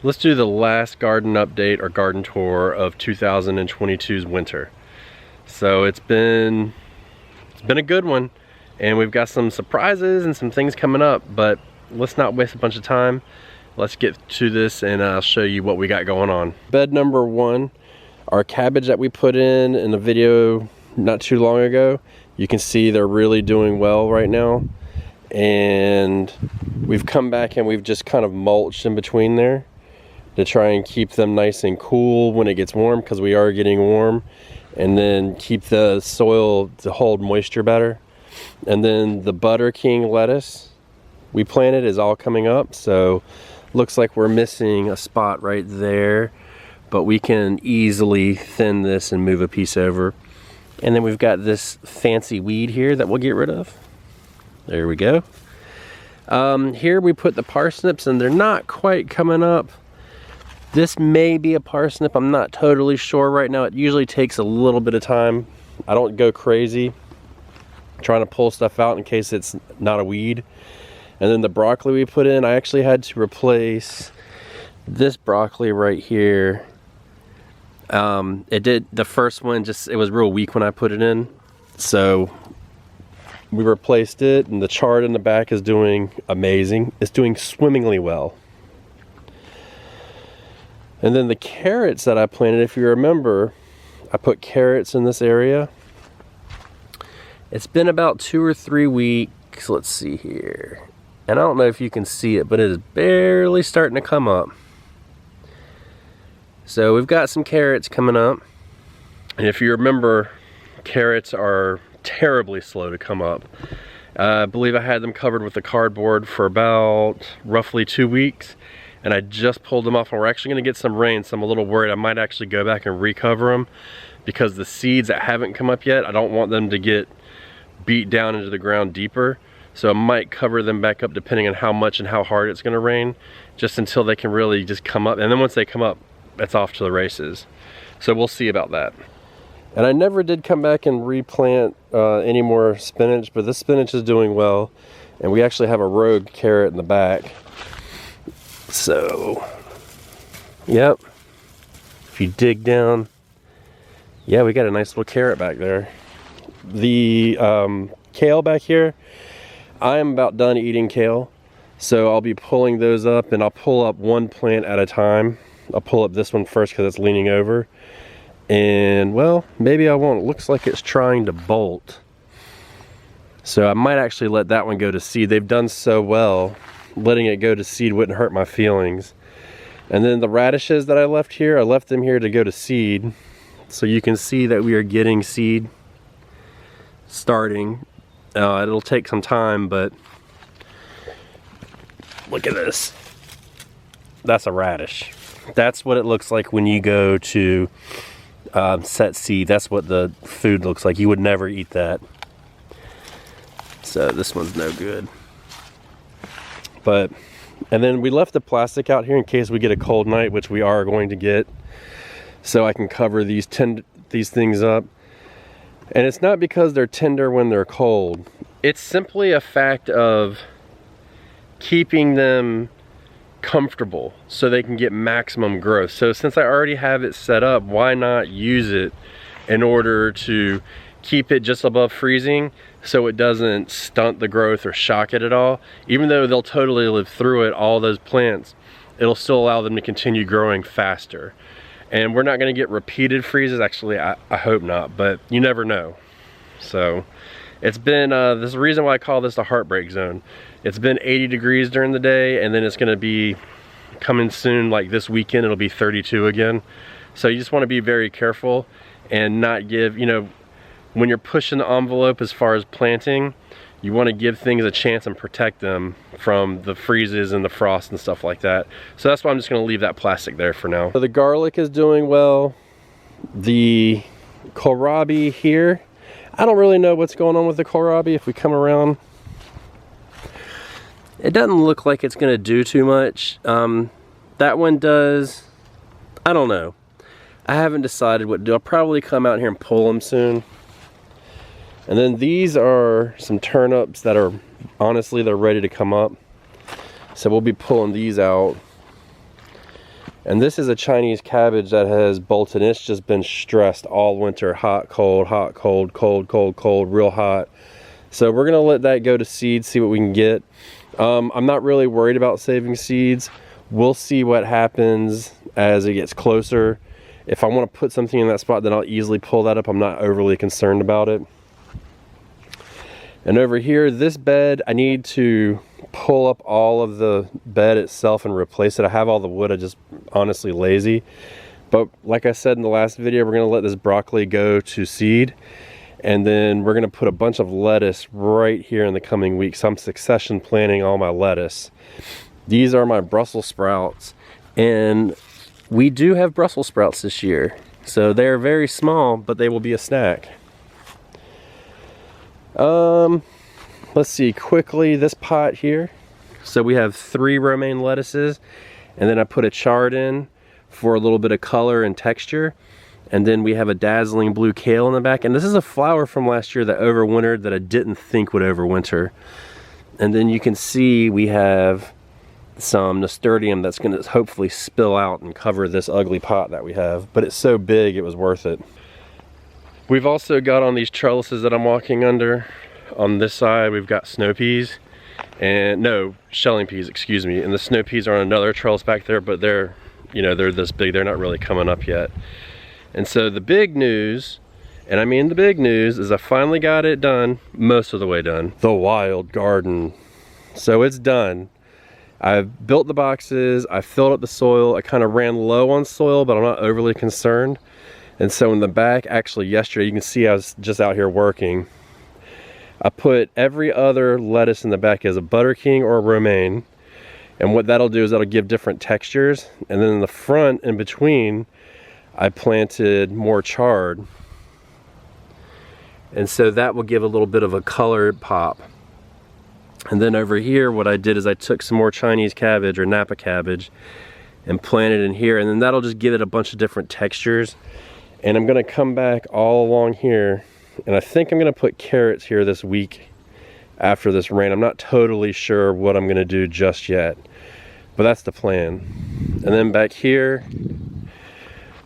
Let's do the last garden update or garden tour of 2022's winter. So it's been a good one, and we've got some surprises and some things coming up, but let's not waste a bunch of time. Let's get to this and I'll show you what we got going on. Bed number one, our cabbage that we put in a video not too long ago. You can see they're really doing well right now. And we've come back and we've just kind of mulched in between there to try and keep them nice and cool when it gets warm, because we are getting warm, and then keep the soil to hold moisture better. And then the Butter King lettuce we planted is all coming up, so looks like we're missing a spot right there, but we can easily thin this and move a piece over. And then we've got this fancy weed here that we'll get rid of. There we go. Here we put the parsnips and they're not quite coming up. This may be a parsnip, I'm not totally sure right now. It usually takes a little bit of time. I don't go crazy trying to pull stuff out in case it's not a weed. And then the broccoli we put in, I actually had to replace this broccoli right here. It did, the first one it was real weak when I put it in. So we replaced it, and the chard in the back is doing amazing. It's doing swimmingly well. And then the carrots that I planted, if you remember, I put carrots in this area. It's been about 2 or 3 weeks. Let's see here. And I don't know if you can see it, but it is barely starting to come up. So we've got some carrots coming up. And if you remember, carrots are terribly slow to come up. I believe I had them covered with the cardboard for about roughly 2 weeks. And I just pulled them off, and we're actually going to get some rain, so I'm a little worried I might actually go back and recover them, because the seeds that haven't come up yet, I don't want them to get beat down into the ground deeper. So I might cover them back up depending on how much and how hard it's going to rain, just until they can really just come up. And then once they come up, it's off to the races. So we'll see about that. And I never did come back and replant any more spinach, but this spinach is doing well. And we actually have a rogue carrot in the back. So, yep, if you dig down, yeah, we got a nice little carrot back there. The kale back here, I am about done eating kale, so I'll be pulling those up, and I'll pull up one plant at a time. I'll pull up this one first because it's leaning over, and well, maybe I won't. It looks like it's trying to bolt, so I might actually let that one go to seed. They've done so well. Letting it go to seed wouldn't hurt my feelings. And then the radishes that I left here, I left them here to go to seed, so you can see that we are getting seed starting. It'll take some time, but look at this. That's a radish. That's what it looks like when you go to set seed. That's what the food looks like. You would never eat that. So this one's no good. But, and then we left the plastic out here in case we get a cold night, which we are going to get, so I can cover these things up. And it's not because they're tender when they're cold. It's simply a fact of keeping them comfortable so they can get maximum growth. So since I already have it set up, why not use it in order to keep it just above freezing, so it doesn't stunt the growth or shock it at all. Even though they'll totally live through it, all those plants, it'll still allow them to continue growing faster. And we're not going to get repeated freezes. Actually, I hope not, but you never know. So it's been, this is the reason why I call this a heartbreak zone. It's been 80 degrees during the day, and then it's going to be coming soon, like this weekend, it'll be 32 again. So you just want to be very careful and not give, you know, when you're pushing the envelope as far as planting, you want to give things a chance and protect them from the freezes and the frost and stuff like that. So that's why I'm just going to leave that plastic there for now. So the garlic is doing well. The kohlrabi here, I don't really know what's going on with the kohlrabi. If we come around, it doesn't look like it's going to do too much. That one does, I don't know. I haven't decided what to do. I'll probably come out here and pull them soon. And then these are some turnips that are, honestly, they're ready to come up. So we'll be pulling these out. And this is a Chinese cabbage that has bolted. It's just been stressed all winter. Hot, cold, cold, cold, cold, real hot. So we're gonna let that go to seed, see what we can get. I'm not really worried about saving seeds. We'll see what happens as it gets closer. If I want to put something in that spot, then I'll easily pull that up. I'm not overly concerned about it. And over here, this bed, I need to pull up all of the bed itself and replace it. I have all the wood, I just honestly lazy. But like I said in the last video, we're gonna let this broccoli go to seed. And then we're gonna put a bunch of lettuce right here in the coming weeks. So I'm succession planting all my lettuce. These are my Brussels sprouts. And we do have Brussels sprouts this year. So they're very small, but they will be a snack. Let's see quickly this pot here. So we have 3 romaine lettuces, and then I put a chard in for a little bit of color and texture. And then we have a dazzling blue kale in the back. And this is a flower from last year that overwintered that I didn't think would overwinter. And then you can see we have some nasturtium that's gonna hopefully spill out and cover this ugly pot that we have. But it's so big, it was worth it. We've also got on these trellises that I'm walking under, on this side we've got snow peas, and no, shelling peas, excuse me. And the snow peas are on another trellis back there, but they're, you know, they're this big, they're not really coming up yet. And so the big news, and I mean the big news, is I finally got it done, most of the way done. The wild garden. So it's done. I've built the boxes, I filled up the soil, I kind of ran low on soil, but I'm not overly concerned. And so in the back, actually yesterday, you can see I was just out here working. I put every other lettuce in the back as a Butter King or a romaine. And what that'll do is that'll give different textures. And then in the front, in between, I planted more chard. And so that will give a little bit of a colored pop. And then over here, what I did is I took some more Chinese cabbage or Napa cabbage and planted in here. And then that'll just give it a bunch of different textures. And I'm gonna come back all along here, and I think I'm gonna put carrots here this week after this rain. I'm not totally sure what I'm gonna do just yet, but that's the plan. And then back here,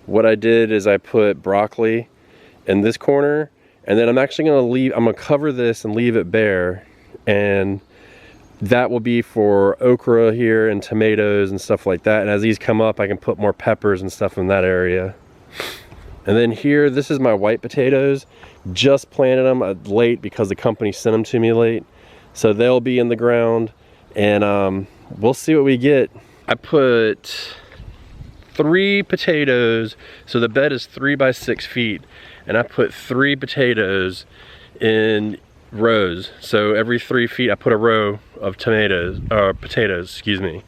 what I did is I put broccoli in this corner, and then I'm actually gonna cover this and leave it bare, and that will be for okra here and tomatoes and stuff like that. And as these come up, I can put more peppers and stuff in that area. And then here, this is my white potatoes. Just planted them late because the company sent them to me late. So they'll be in the ground, and we'll see what we get. I put 3 potatoes, so the bed is 3 by 6 feet, and I put 3 potatoes in rows. So every 3 feet I put a row of potatoes, excuse me.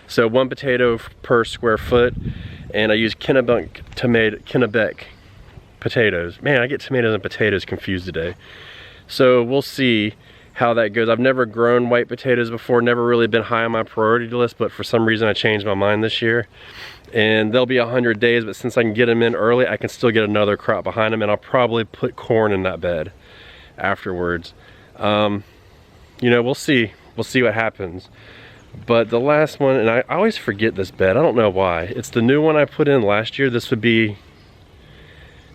So 1 potato per square foot. And I use Kennebec potatoes. Man, I get tomatoes and potatoes confused today. So we'll see how that goes. I've never grown white potatoes before, never really been high on my priority list, but for some reason I changed my mind this year. And they'll be 100 days, but since I can get them in early, I can still get another crop behind them, and I'll probably put corn in that bed afterwards. You know, we'll see. We'll see what happens. But the last one, and I always forget this bed, I don't know why. It's the new one I put in last year. This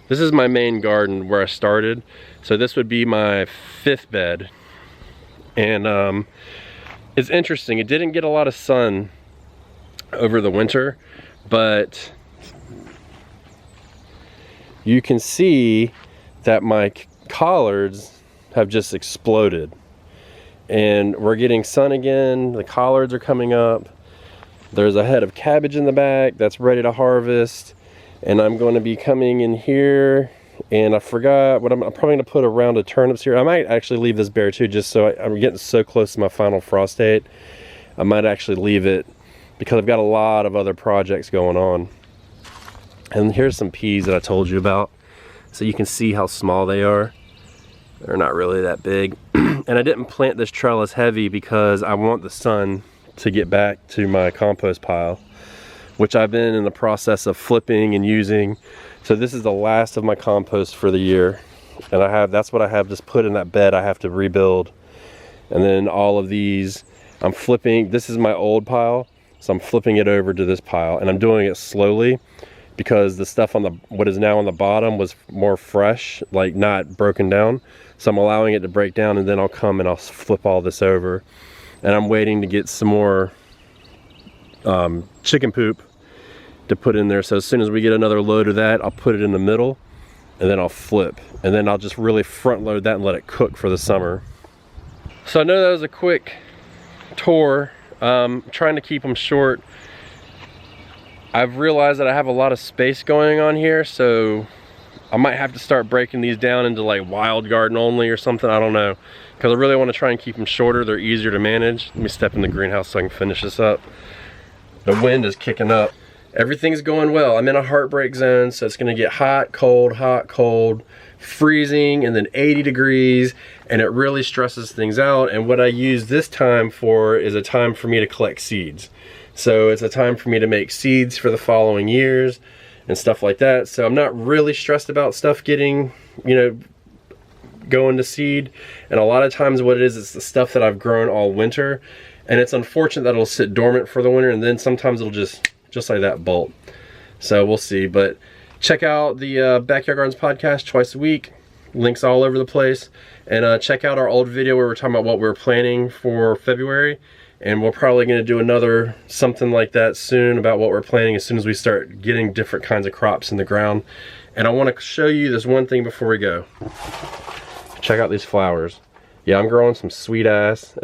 is my main garden where I started. So this would be my 5th bed. And it's interesting, it didn't get a lot of sun over the winter, but you can see that my collards have just exploded. And we're getting sun again, the collards are coming up. There's a head of cabbage in the back that's ready to harvest. And I'm going to be coming in here, and I forgot what I'm probably going to put a round of turnips here. I might actually leave this bare too, just so I'm getting so close to my final frost date. I might actually leave it because I've got a lot of other projects going on. And here's some peas that I told you about. So you can see how small they are. They're not really that big. And I didn't plant this trellis heavy because I want the sun to get back to my compost pile, which I've been in the process of flipping and using. So this is the last of my compost for the year. And that's what I have just put in that bed I have to rebuild. And then all of these, I'm flipping. This is my old pile. So I'm flipping it over to this pile, and I'm doing it slowly because the stuff on the what is now on the bottom was more fresh, like not broken down. So I'm allowing it to break down, and then I'll come and I'll flip all this over. And I'm waiting to get some more chicken poop to put in there. So as soon as we get another load of that, I'll put it in the middle, and then I'll flip, and then I'll just really front load that and let it cook for the summer. So I know that was a quick tour. Trying to keep them short. I've realized that I have a lot of space going on here, so I might have to start breaking these down into like wild garden only or something, I don't know. Because I really want to try and keep them shorter, they're easier to manage. Let me step in the greenhouse so I can finish this up. The wind is kicking up. Everything's going well. I'm in a heartbreak zone, so it's gonna get hot, cold, freezing, and then 80 degrees, and it really stresses things out. And what I use this time for is a time for me to collect seeds. So it's a time for me to make seeds for the following years and stuff like that. So I'm not really stressed about stuff getting, you know, going to seed. And a lot of times what it is, it's the stuff that I've grown all winter. And it's unfortunate that it'll sit dormant for the winter, and then sometimes it'll just like that bolt. So we'll see. But check out the Backyard Gardens podcast twice a week. Links all over the place. And check out our old video where we're talking about what we're planning for February. And we're probably going to do another something like that soon about what we're planning as soon as we start getting different kinds of crops in the ground. And I want to show you this one thing before we go. Check out these flowers. Yeah, I'm growing some sweet ass